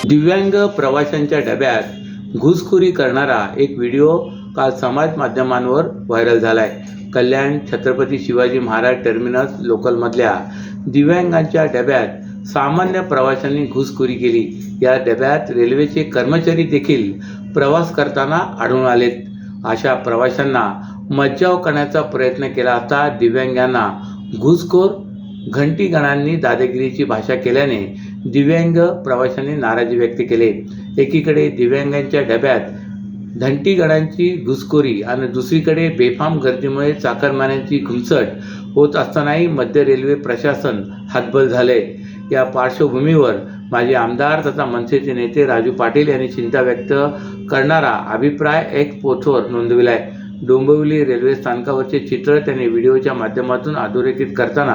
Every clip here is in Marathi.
दिव्यांग प्रवाशांच्या डब्यात घुसखोरी करणारा एक व्हिडिओ काल समाज माध्यमांवर व्हायरल झालाय। कल्याण छत्रपती शिवाजी महाराज टर्मिनस लोकलमधल्या दिव्यांगांच्या डब्यात सामान्य प्रवाशांनी घुसखोरी केली। या डब्यात रेल्वेचे कर्मचारी देखील प्रवास करताना आढळून आलेत। अशा प्रवाशांना मज्जाव करण्याचा प्रयत्न केला असता दिव्यांगांना घुसखोर घंटीगणांनी दादागिरीची भाषा केल्याने दिव्यांग प्रवाशांनी नाराजी व्यक्त केली। एकीकडे दिव्यांगांच्या डब्यात घंटीगणांची घुसखोरी आणि दुसरीकडे बेफाम गर्दीमुळे चाकरमान्यांची घुमसट होत असतानाही मध्य रेल्वे प्रशासन हतबल झाले। या पार्श्वभूमीवर माजी आमदार तथा मनसेचे नेते राजू पाटील यांनी चिंता व्यक्त करणारा अभिप्राय एक्स पोस्टवर नोंदविलाय। डोंबिवली रेल्वे स्थानकावरचे चित्र त्यांनी व्हिडिओच्या माध्यमातून अधोरेखित करताना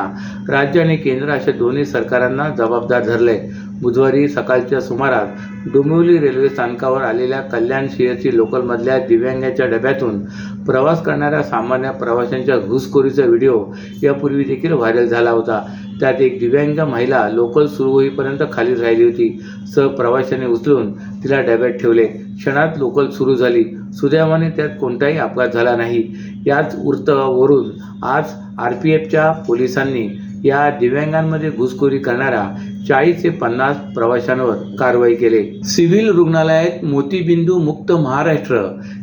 राज्य आणि केंद्र अशा दोन्ही सरकारांना जबाबदार धरले। बुधवारी सकाळच्या सुमारास डोंबिवली रेल्वे स्थानकावर आलेल्या कल्याण सीएसटी लोकलमधल्या दिव्यांगाच्या डब्यातून प्रवास करणाऱ्या सामान्य प्रवाशांच्या घुसखोरीचा व्हिडिओ यापूर्वी देखील व्हायरल झाला होता। त्यात एक दिव्यांग महिला लोकल सुरू होईपर्यंत खालीच राहिली होती। सहप्रवाशांनी उचलून तिला डब्यात ठेवले। क्षणात लोकल सुरू झाली। सुदैवाने त्यात कोणताही अपघात झाला नाही। याच वरून आज आरपीएफच्या पोलिसांनी या दिव्यांगांमध्ये घुसखोरी करणाऱ्या 40 ते 50 प्रवाशांवर कारवाई केली। सिव्हिल रुग्णालयात मोतीबिंदू मुक्त महाराष्ट्र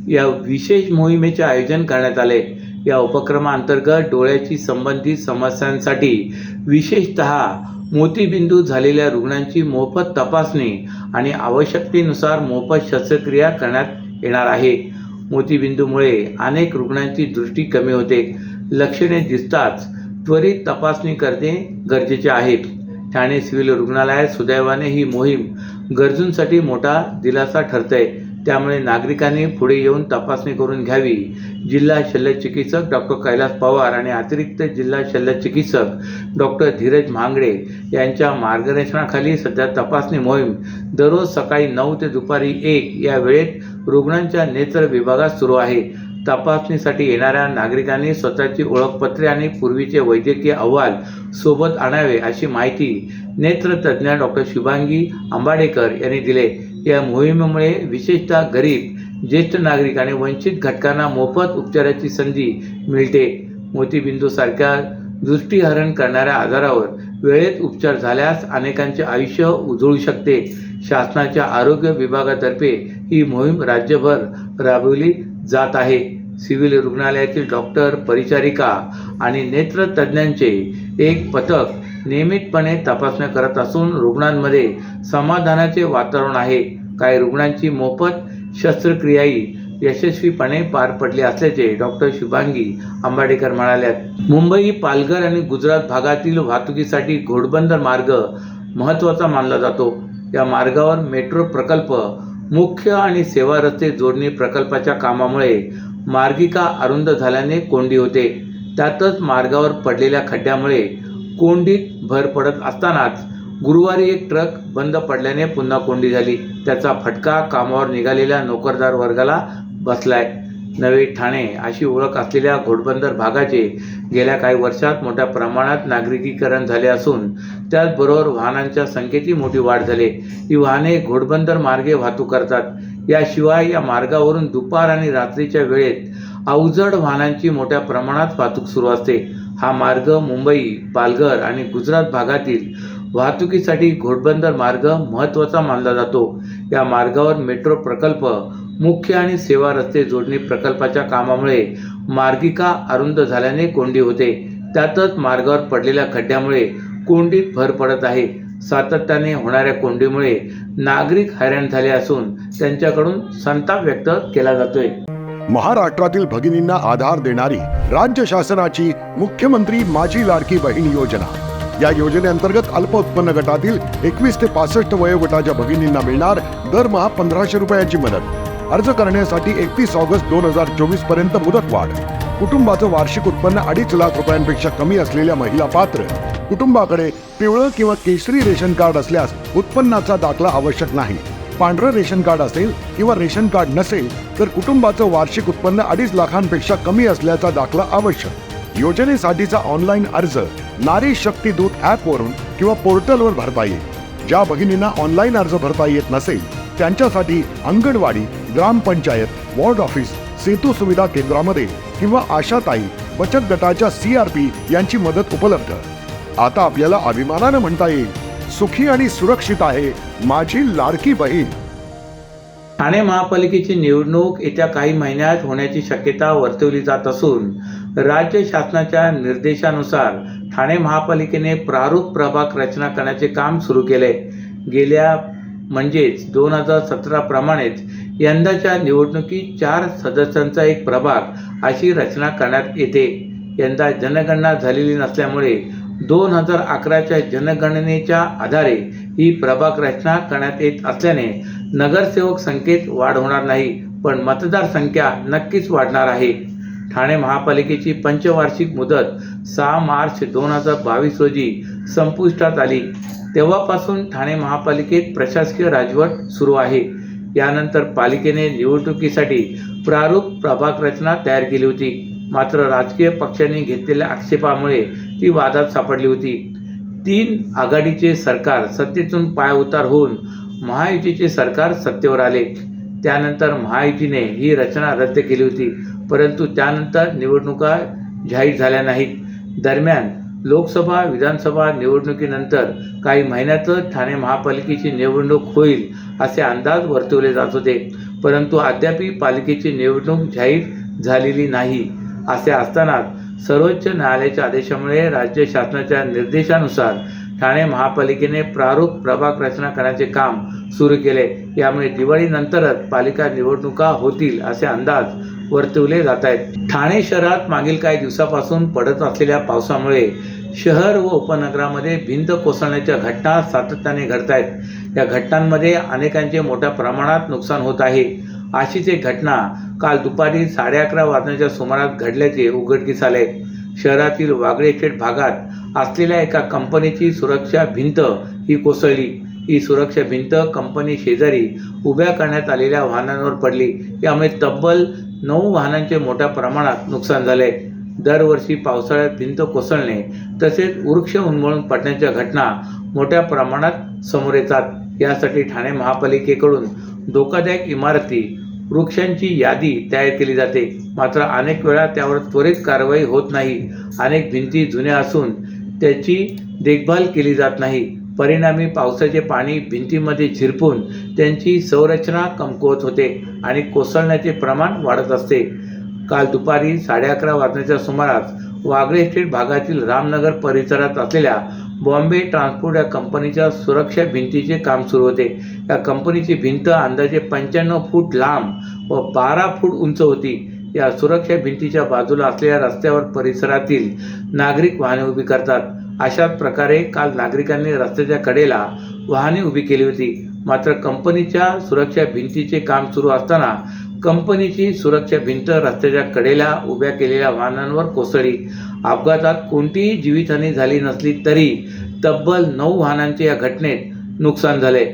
या विशेष मोहिमेचे आयोजन करण्यात आले। या उपक्रमाअंतर्गत डोळ्याची संबंधित समस्यांसाठी विशेषतः मोतीबिंदू झालेल्या रुग्णांची मोफत तपासणी आणि आवश्यकतेनुसार मोफत शस्त्रक्रिया करण्यात येणार आहे। मोतीबिंदूमुळे अनेक रुग्णांची दृष्टी कमी होते। लक्षणे दिसताच त्वरित तपासणी करणे गरजेचे आहे। ठाणे सिव्हिल रुग्णालयात सुदैवाने ही मोहीम गरजूंसाठी मोठा दिलासा ठरते। त्यामुळे नागरिकांनी पुढे येऊन तपासणी करून घ्यावी। जिल्हा शल्यचिकित्सक डॉक्टर कैलास पवार आणि अतिरिक्त जिल्हा शल्यचिकित्सक डॉक्टर धीरज महांगडे यांच्या मार्गदर्शनाखाली सध्या तपासणी मोहीम दररोज सकाळी 9 ते दुपारी 1 या वेळेत रुग्णांच्या नेत्र विभागात सुरू आहे। तपासणीसाठी येणाऱ्या नागरिकांनी स्वतःची ओळखपत्रे आणि पूर्वीचे वैद्यकीय अहवाल सोबत आणावे अशी माहिती नेत्रतज्ञ डॉक्टर शुभांगी आंबाडेकर यांनी दिले। या मोहिमेमुळे विशेषतः गरीब, ज्येष्ठ नागरिक आणि वंचित घटकांना मोफत उपचाराची संधी मिळते। मोतीबिंदूसारख्या दृष्टीहरण करणाऱ्या आजारावर वेळेत उपचार झाल्यास अनेकांचे आयुष्य उजळू शकते। शासनाच्या आरोग्य विभागातर्फे ही मोहीम राज्यभर राबवली जात आहे। सिव्हिल रुग्णालयातील डॉक्टर, परिचारिका आणि नेत्रतज्ञांचे एक पथक नियमितपणे तपासण्या करत असून रुग्णांमध्ये समाधानाचे वातावरण आहे। काही रुग्णांची मोफत शस्त्रक्रियाही यशस्वीपणे पार पडली असल्याचे डॉक्टर शुभांगी आंबाडेकर म्हणाल्या। मुंबई, पालघर आणि गुजरात भागातील वाहतुकीसाठी घोडबंदर मार्ग महत्त्वाचा मानला जातो। या मार्गावर मेट्रो प्रकल्प, मुख्य आणि सेवा रस्ते जोडणी प्रकल्पाच्या कामामुळे मार्गिका अरुंद झाल्याने कोंडी होते। त्यातच मार्गावर पडलेल्या खड्ड्यामुळे कोंडीत भर पडत असतानाच गुरुवारी एक ट्रक बंद पडल्याने पुन्हा कोंडी झाली। त्याचा फटका कामावर निघालेल्या नोकरदार वर्गाला बसलाय। नवे ठाणे अशी ओळख असलेल्या घोडबंदर भागाचे गेल्या काही वर्षात मोठ्या प्रमाणात नागरिकीकरण झाले असून त्याचबरोबर वाहनांच्या संख्येची मोठी वाढ झाली। ही वाहने घोडबंदर मार्गे वाहतूक करतात। याशिवाय या मार्गावरून दुपार आणि रात्रीच्या वेळेत अवजड वाहनांची मोठ्या प्रमाणात वाहतूक सुरू असते। हा मार्ग मुंबई, पालघर आणि गुजरात भागातील वाहतुकीसाठी घोडबंदर मार्ग महत्त्वाचा मानला जातो। या मार्गावर मेट्रो प्रकल्प, मुख्य आणि सेवा रस्ते जोडणी प्रकल्पाच्या कामामुळे मार्गिका अरुंद झाल्याने कोंडी होते। त्यातच मार्गावर पडलेल्या खड्ड्यामुळे कोंडीत भर पडत आहे। सातत्याने होणाऱ्या कोंडीमुळे नागरिक हैराण झाले असून त्यांच्याकडून संताप व्यक्त केला जातोय। महाराष्ट्रातील भगिनींना आधार देणारी राज्य शासनाची मुख्यमंत्री माझी लाडकी बहीण योजना। या योजनेअंतर्गत अल्प उत्पन्न गटातील 21 ते 65 वयोगटाच्या भगिनींना मिळणार दरमहा 1500 रुपयाची मदत। अर्ज करण्यासाठी 31 ऑगस्ट 2024 पर्यंत मुदतवाढ। कुटुंबाचं वार्षिक उत्पन्न 2.5 लाख रुपयांपेक्षा कमी असलेल्या महिला पात्र। कुटुंबाकडे पिवळं किंवा केशरी रेशन कार्ड असल्यास उत्पन्नाचा दाखला आवश्यक नाही। पांढरं रेशन कार्ड असेल किंवा रेशन कार्ड नसेल तर कुटुंबाचं वार्षिक उत्पन्न 2.5 लाखांपेक्षा कमी असल्याचा दाखला आवश्यक। योजनेसाठीचा ऑनलाईन अर्ज नारी शक्ती दूत ॲपवरून किंवा पोर्टलवर भरता येईल। ज्या भगिनींना ऑनलाईन अर्ज भरता येत नसेल त्यांच्यासाठी अंगणवाडी, ग्रामपंचायत, वॉर्ड ऑफिस, सेतू सुविधा केंद्रामध्ये किंवा आशाताई बचत गटाच्या CRP यांची मदत उपलब्ध. आता आपल्याला अभिमानानं म्हणता येईल, सुखी आणि सुरक्षित आहे माझी लाडकी बहीण. ठाणे महापालिकेची निवडणूक येत्या काही महिन्यात होण्याची शक्यता वर्तवली जात असून राज्य शासनाच्या निर्देशानुसार ठाणे महापालिकेने प्रारूप प्रभाग रचना करण्याचे काम सुरू केले. गेल्या म्हणजेच 2017 प्रमाणेच यंदाच्या निवडणुकीत 4 सदस्यांचा एक प्रभाग अशी रचना करण्यात येते. यंदा जनगणना झालेली नसल्यामुळे 2011च्या जनगणनेच्या आधारे ही प्रभाग रचना करण्यात येत असल्याने नगरसेवक संख्येत वाढ होणार नाही, पण मतदार संख्या नक्कीच वाढणार आहे. ठाणे महापालिकेची पंचवार्षिक मुदत 6 मार्च 2022 रोजी संपुष्टात आली. तेव्हापासून ठाणे महापालिकेत प्रशासकीय राजवट सुरू आहे. यानंतर पालिकेने निवडणुकीसाठी प्रारूप प्रभाग रचना तयार केली होती. मात्र राजकीय पक्षांनी घेतलेल्या आक्षेपामुळे ती वादात सापडली होती. 3 आघाडीचे सरकार सत्तेतून पायउतार होऊन महायुतीचे सरकार सत्तेवर आले. त्यानंतर महायुतीने ही रचना रद्द केली होती, परंतु त्यानंतर निवडणुका जाहीर झाल्या नाहीत. दरम्यान लोकसभा विधानसभा निवडणुकीनंतर काही महिन्यातच ठाणे महापालिकेची निवडणूक होईल असे अंदाज वर्तवले जात होते, परंतु अद्याप पालिकेची निवडणूक जाहीर झालेली नाही. असे असतानाच सर्वोच्च न्यायालयाच्या आदेशामुळे राज्य शासनाच्या निर्देशानुसार ठाणे महापालिकेने प्रारूप प्रभाग रचना करण्याचे काम सुरू केले. यामुळे दिवाळीनंतरच पालिका निवडणुका होतील असे अंदाज वर्तवले जात आहेत. ठाणे शहरात मागील काही दिवसापासून पडत असलेल्या पावसामुळे शहर व उपनगरामध्ये भिंत कोसळण्याच्या घटना सातत्याने घडत आहेत. या घटनांमध्ये अनेकांचे मोठ्या प्रमाणात नुकसान होत आहे. अशीच एक घटना काल दुपारी 11:30 वाजण्याच्या सुमारास घडल्याचे उघडकीस आले. शहरातील वागळे एस्टेट भागात असलेल्या एका कंपनीची सुरक्षा भिंत ही कोसळली. ही सुरक्षा भिंत कंपनी शेजारी उभ्या करण्यात आलेल्या वाहनांवर पडली. यामुळे तब्बल 9 वाहनांचे मोठ्या प्रमाणात नुकसान झाले. दरवर्षी पावसाळ्यात भिंत कोसळणे तसेच वृक्ष उन्मळून पडण्याच्या घटना मोठ्या प्रमाणात समोर येतात. यासाठी ठाणे महापालिकेकडून धोकादायक इमारती, वृक्षांची यादी तयार केली जाते, मात्र अनेक वेळा त्यावर त्वरित कारवाई होत नाही. अनेक भिंती जुन्या असून त्याची देखभाल केली जात नाही. परिणामी पावसाचे पाणी भिंतीमध्ये झिरपून त्यांची संरचना कमकुवत होते आणि कोसळण्याचे प्रमाण वाढत असते. काल दुपारी 11:30 वाजण्याच्या सुमारास वागळे एस्टेट भागातील रामनगर परिसरात असलेल्या बॉम्बे ट्रान्सपोर्ट या कंपनीच्या सुरक्षा भिंतीचे काम सुरू होते. या कंपनीची भिंत अंदाजे 95 फूट लांब व 12 फूट उंच होती. या सुरक्षा भिंतीच्या बाजूला असलेल्या रस्त्यावर परिसरातील नागरिक वाहने उभी करतात. अशाच प्रकारे काल नागरिकांनी रस्त्याच्या कडेला वाहने उभी केली होती. मात्र कंपनीच्या सुरक्षा भिंतीचे काम सुरू असताना कंपनीची सुरक्षा भिंत रस्त्याच्या कडेला उभ्या केलेल्या वाहनांवर कोसळली. अपघातात कोणतीही जीवितहानी झाली नसली तरी तब्बल 9 वाहनांचे या घटनेत नुकसान झाले.